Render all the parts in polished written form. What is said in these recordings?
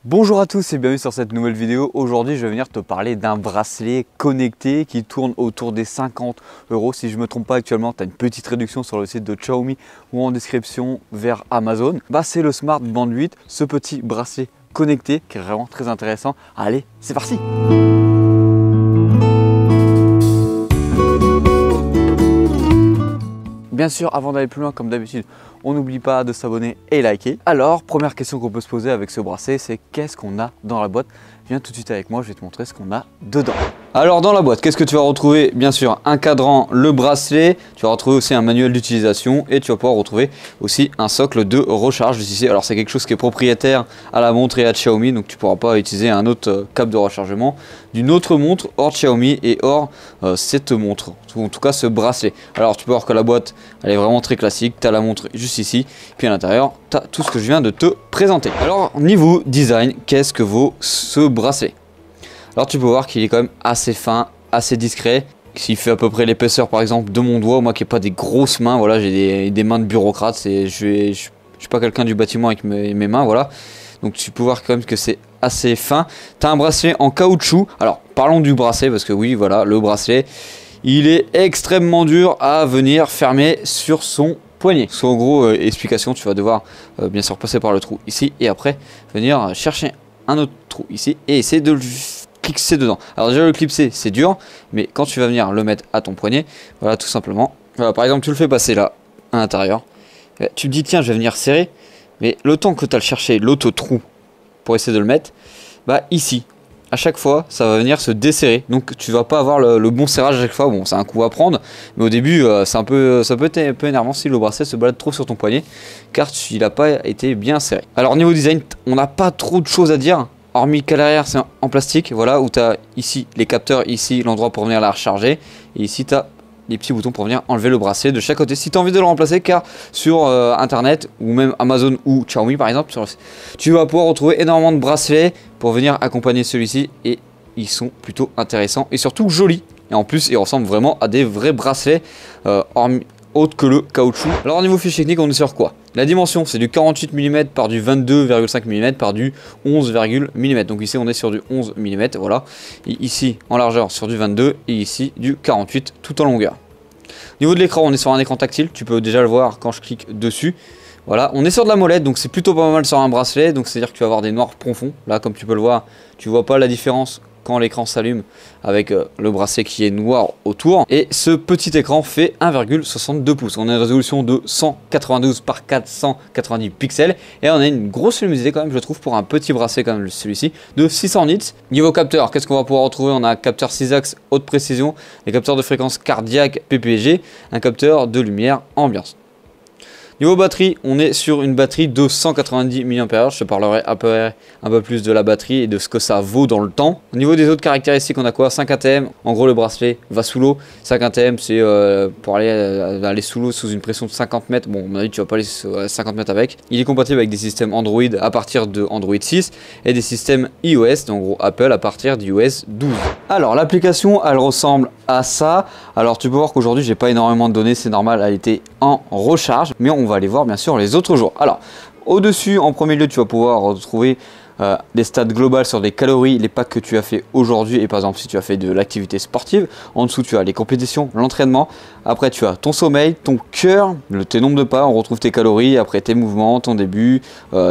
Bonjour à tous et bienvenue sur cette nouvelle vidéo. Aujourd'hui je vais venir te parler d'un bracelet connecté qui tourne autour des 50 €. Si je ne me trompe pas, actuellement tu as une petite réduction sur le site de Xiaomi ou en description vers Amazon. C'est le Smart Band 8, ce petit bracelet connecté qui est vraiment très intéressant. Allez, c'est parti! Bien sûr, avant d'aller plus loin, comme d'habitude, on n'oublie pas de s'abonner et liker. Alors, première question qu'on peut se poser avec ce bracelet, c'est qu'est-ce qu'on a dans la boîte? Viens tout de suite avec moi, je vais te montrer ce qu'on a dedans. Alors dans la boîte, qu'est-ce que tu vas retrouver? Bien sûr, un cadran, le bracelet, tu vas retrouver aussi un manuel d'utilisation et tu vas pouvoir retrouver aussi un socle de recharge ici. Alors c'est quelque chose qui est propriétaire à la montre et à Xiaomi, donc tu ne pourras pas utiliser un autre câble de rechargement d'une autre montre hors Xiaomi et hors cette montre, ou en tout cas ce bracelet. Alors tu peux voir que la boîte, elle est vraiment très classique, tu as la montre juste ici, puis à l'intérieur, tu as tout ce que je viens de te présenter. Alors niveau design, qu'est-ce que vaut ce bracelet? Alors tu peux voir qu'il est quand même assez fin, assez discret. S'il fait à peu près l'épaisseur par exemple de mon doigt, moi qui n'ai pas des grosses mains, voilà, j'ai des mains de bureaucrate, je suis pas quelqu'un du bâtiment avec mes mains, voilà. Donc tu peux voir quand même que c'est assez fin. Tu as un bracelet en caoutchouc. Alors parlons du bracelet parce que oui, voilà, le bracelet, il est extrêmement dur à venir fermer sur son poignet. En gros, explication, tu vas devoir bien sûr passer par le trou ici et après venir chercher un autre trou ici et essayer de le clipser dedans. Alors déjà le clipser c'est dur, mais quand tu vas venir le mettre à ton poignet, voilà tout simplement, voilà, par exemple tu le fais passer là à l'intérieur, tu te dis tiens je vais venir serrer, mais le temps que tu as le chercher l'autre trou pour essayer de le mettre, ici à chaque fois ça va venir se desserrer, donc tu vas pas avoir le bon serrage à chaque fois. Bon, c'est un coup à prendre, mais au début ça peut être un peu énervant si le bracelet se balade trop sur ton poignet car il n'a pas été bien serré. Alors niveau design, on n'a pas trop de choses à dire, hormis qu'à l'arrière c'est en plastique, voilà, où tu as ici les capteurs, ici l'endroit pour venir la recharger, et ici tu as les petits boutons pour venir enlever le bracelet de chaque côté si tu as envie de le remplacer, car sur internet ou même Amazon ou Xiaomi par exemple, tu vas pouvoir retrouver énormément de bracelets pour venir accompagner celui-ci, et ils sont plutôt intéressants et surtout jolis, et en plus ils ressemblent vraiment à des vrais bracelets hormis autre que le caoutchouc. Alors au niveau fiche technique, on est sur quoi? La dimension c'est du 48 mm par du 22,5 mm par du 11 mm. Donc ici on est sur du 11 mm, voilà. Et ici en largeur sur du 22 et ici du 48 tout en longueur. Au niveau de l'écran, on est sur un écran tactile, tu peux déjà le voir quand je clique dessus. Voilà, on est sur de la molette, donc c'est plutôt pas mal sur un bracelet, donc c'est à dire que tu vas avoir des noirs profonds. Là comme tu peux le voir, tu vois pas la différence quand l'écran s'allume avec le bracelet qui est noir autour. Et ce petit écran fait 1,62 pouces. On a une résolution de 192 par 490 pixels et on a une grosse luminosité quand même, je trouve, pour un petit bracelet comme celui-ci de 600 nits. Niveau capteur, qu'est-ce qu'on va pouvoir retrouver? On a un capteur 6 axes haute précision, des capteurs de fréquence cardiaque PPG, un capteur de lumière ambiance. Niveau batterie, on est sur une batterie de 190 mAh. Je te parlerai un peu plus de la batterie et de ce que ça vaut dans le temps. Au niveau des autres caractéristiques, on a quoi? 5 ATM. En gros, le bracelet va sous l'eau. 5 ATM, c'est pour aller sous l'eau sous une pression de 50 mètres. Bon, on a dit tu vas pas aller 50 mètres avec. Il est compatible avec des systèmes Android à partir de Android 6 et des systèmes iOS, donc en gros Apple, à partir d'iOS 12. Alors, l'application, elle ressemble à ça. Alors, tu peux voir qu'aujourd'hui, j'ai pas énormément de données. C'est normal, elle était en recharge, mais on va aller voir bien sûr les autres jours. Alors au-dessus, en premier lieu, tu vas pouvoir retrouver des stats globales sur des calories, les packs que tu as fait aujourd'hui, et par exemple si tu as fait de l'activité sportive. En dessous tu as les compétitions, l'entraînement, après tu as ton sommeil, ton cœur, tes nombres de pas, on retrouve tes calories, après tes mouvements, ton début,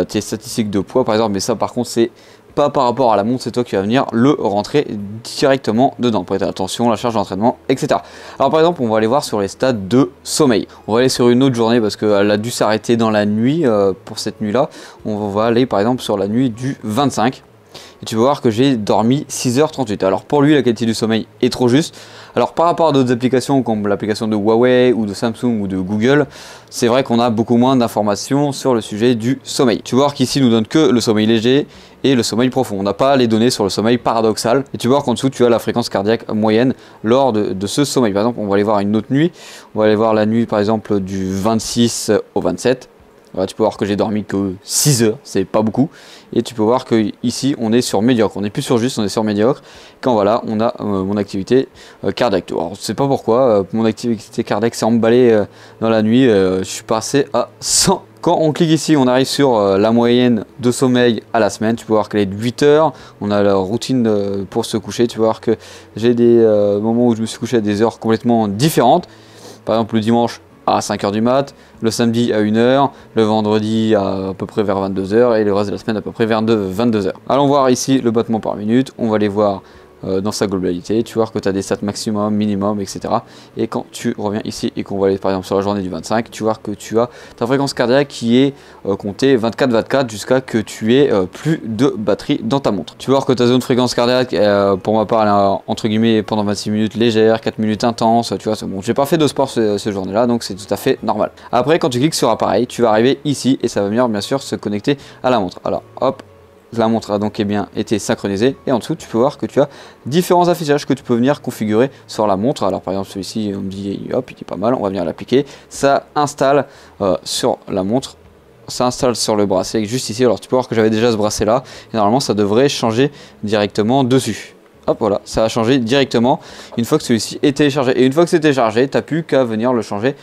tes statistiques de poids par exemple, mais ça par contre c'est pas par rapport à la montre, c'est toi qui vas venir le rentrer directement dedans. Prêtez attention, la charge d'entraînement, etc. Alors par exemple, on va aller voir sur les stats de sommeil. On va aller sur une autre journée parce qu'elle a dû s'arrêter dans la nuit pour cette nuit-là. On va aller par exemple sur la nuit du 25. Et tu vas voir que j'ai dormi 6h38. Alors pour lui, la qualité du sommeil est trop juste. Alors par rapport à d'autres applications comme l'application de Huawei ou de Samsung ou de Google, c'est vrai qu'on a beaucoup moins d'informations sur le sujet du sommeil. Tu vas voir qu'ici nous donne que le sommeil léger et le sommeil profond. On n'a pas les données sur le sommeil paradoxal. Et tu vas voir qu'en dessous tu as la fréquence cardiaque moyenne lors de ce sommeil. Par exemple, on va aller voir une autre nuit. On va aller voir la nuit par exemple du 26 au 27. Voilà, tu peux voir que j'ai dormi que 6 heures, c'est pas beaucoup. Et tu peux voir que ici on est sur médiocre, on n'est plus sur juste, on est sur médiocre. Quand voilà, on a mon activité cardiaque. Alors je sais pas pourquoi, mon activité cardiaque s'est emballée dans la nuit, je suis passé à 100 Quand on clique ici, on arrive sur la moyenne de sommeil à la semaine. Tu peux voir qu'elle est de 8 heures. On a la routine pour se coucher. Tu peux voir que j'ai des moments où je me suis couché à des heures complètement différentes. Par exemple, le dimanche à 5 h du mat, le samedi à 1 h, le vendredi à peu près vers 22 h et le reste de la semaine à peu près vers 22 h. Allons voir ici le battement par minute. On va les voir dans sa globalité. Tu vois que tu as des stats maximum, minimum, etc. Et quand tu reviens ici et qu'on va aller par exemple sur la journée du 25, tu vois que tu as ta fréquence cardiaque qui est comptée 24-24 jusqu'à que tu aies plus de batterie dans ta montre. Tu vois que ta zone fréquence cardiaque, pour ma part, elle est entre guillemets pendant 26 minutes légère, 4 minutes intense. Tu vois, c'est bon. J'ai pas fait de sport ce journée-là, donc c'est tout à fait normal. Après, quand tu cliques sur appareil, tu vas arriver ici et ça va venir bien sûr se connecter à la montre. Alors, hop. La montre a donc bien été synchronisée et en dessous tu peux voir que tu as différents affichages que tu peux venir configurer sur la montre. Alors par exemple celui-ci on me dit hop il est pas mal, on va venir l'appliquer. Ça installe sur la montre, ça installe sur le bracelet juste ici. Alors tu peux voir que j'avais déjà ce bracelet là et normalement ça devrait changer directement dessus. Hop voilà, ça a changé directement une fois que celui-ci est téléchargé. Et une fois que c'est téléchargé, tu n'as plus qu'à venir le changer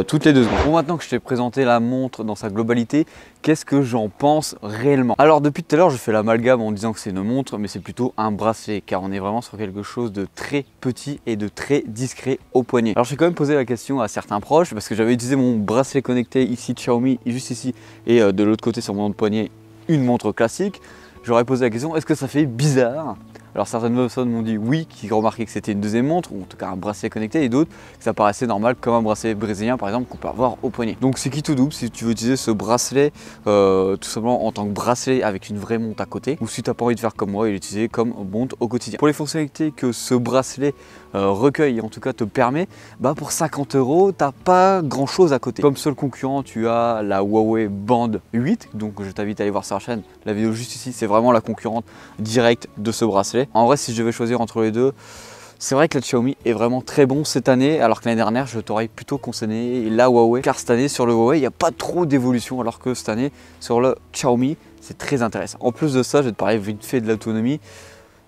toutes les 2 secondes. Bon, maintenant que je t'ai présenté la montre dans sa globalité, qu'est-ce que j'en pense réellement? Alors depuis tout à l'heure, je fais l'amalgame en disant que c'est une montre, mais c'est plutôt un bracelet, car on est vraiment sur quelque chose de très petit et de très discret au poignet. Alors j'ai quand même posé la question à certains proches, parce que j'avais utilisé mon bracelet connecté ici de Xiaomi, juste ici, et de l'autre côté sur mon autre poignet, une montre classique. J'aurais posé la question, est-ce que ça fait bizarre? Alors certaines personnes m'ont dit oui, qui remarquaient que c'était une deuxième montre, ou en tout cas un bracelet connecté, et d'autres que ça paraissait normal comme un bracelet brésilien par exemple qu'on peut avoir au poignet. Donc c'est qui tout double si tu veux utiliser ce bracelet tout simplement en tant que bracelet avec une vraie montre à côté, ou si tu n'as pas envie de faire comme moi et l'utiliser comme montre au quotidien. Pour les fonctionnalités que ce bracelet recueille et en tout cas te permet, bah pour 50 €, t'as pas grand chose à côté. Comme seul concurrent, tu as la Huawei Band 8, donc je t'invite à aller voir sur la chaîne, la vidéo juste ici, c'est vraiment la concurrente directe de ce bracelet. En vrai, si je devais choisir entre les deux, c'est vrai que le Xiaomi est vraiment très bon cette année, alors que l'année dernière, je t'aurais plutôt conseillé la Huawei, car cette année sur le Huawei, il n'y a pas trop d'évolution, alors que cette année sur le Xiaomi, c'est très intéressant. En plus de ça, je vais te parler vite fait de l'autonomie.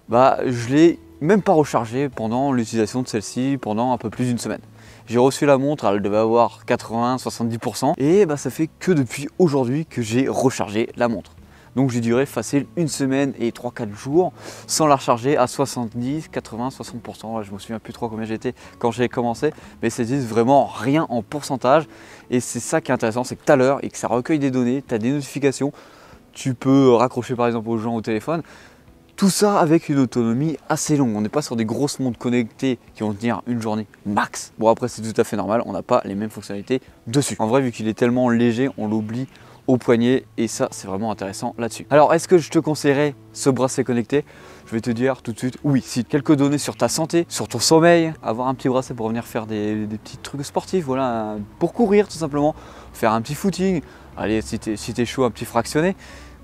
Bah, je l'ai même pas rechargé pendant l'utilisation de celle-ci pendant un peu plus d'une semaine. J'ai reçu la montre, elle devait avoir 80-70%, et bah, ça fait que depuis aujourd'hui que j'ai rechargé la montre. Donc j'ai duré facile une semaine et 3-4 jours sans la recharger à 70, 80, 60%. Je me souviens plus trop combien j'étais quand j'ai commencé, mais c'est vraiment rien en pourcentage. Et c'est ça qui est intéressant, c'est que tu as l'heure et que ça recueille des données, tu as des notifications, tu peux raccrocher par exemple aux gens au téléphone. Tout ça avec une autonomie assez longue. On n'est pas sur des grosses montres connectées qui vont tenir une journée max. Bon après c'est tout à fait normal, on n'a pas les mêmes fonctionnalités dessus. En vrai vu qu'il est tellement léger, on l'oublie au poignet et ça c'est vraiment intéressant là-dessus. Alors est-ce que je te conseillerais ce bracelet connecté? Je vais te dire tout de suite oui. Si quelques données sur ta santé, sur ton sommeil, avoir un petit bracelet pour venir faire des petits trucs sportifs, voilà, pour courir tout simplement, faire un petit footing, allez si t'es chaud un petit fractionné,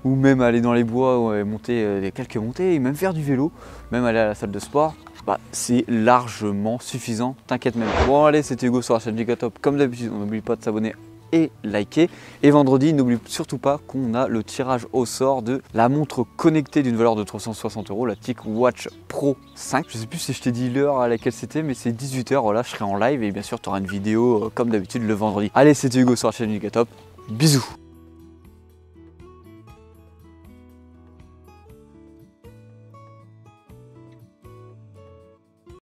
ou même aller dans les bois, ouais, monter quelques montées, et même faire du vélo, même aller à la salle de sport. Bah, c'est largement suffisant, t'inquiète même. Bon allez, c'était Hugo sur la chaîne Gicatop. Comme d'habitude, on n'oublie pas de s'abonner et liker. Et vendredi, n'oublie surtout pas qu'on a le tirage au sort de la montre connectée d'une valeur de 360 €, la TicWatch Pro 5. Je sais plus si je t'ai dit l'heure à laquelle c'était, mais c'est 18 h. Voilà, je serai en live et bien sûr, tu auras une vidéo comme d'habitude le vendredi. Allez, c'était Hugo sur la chaîne Gicatop. Bisous.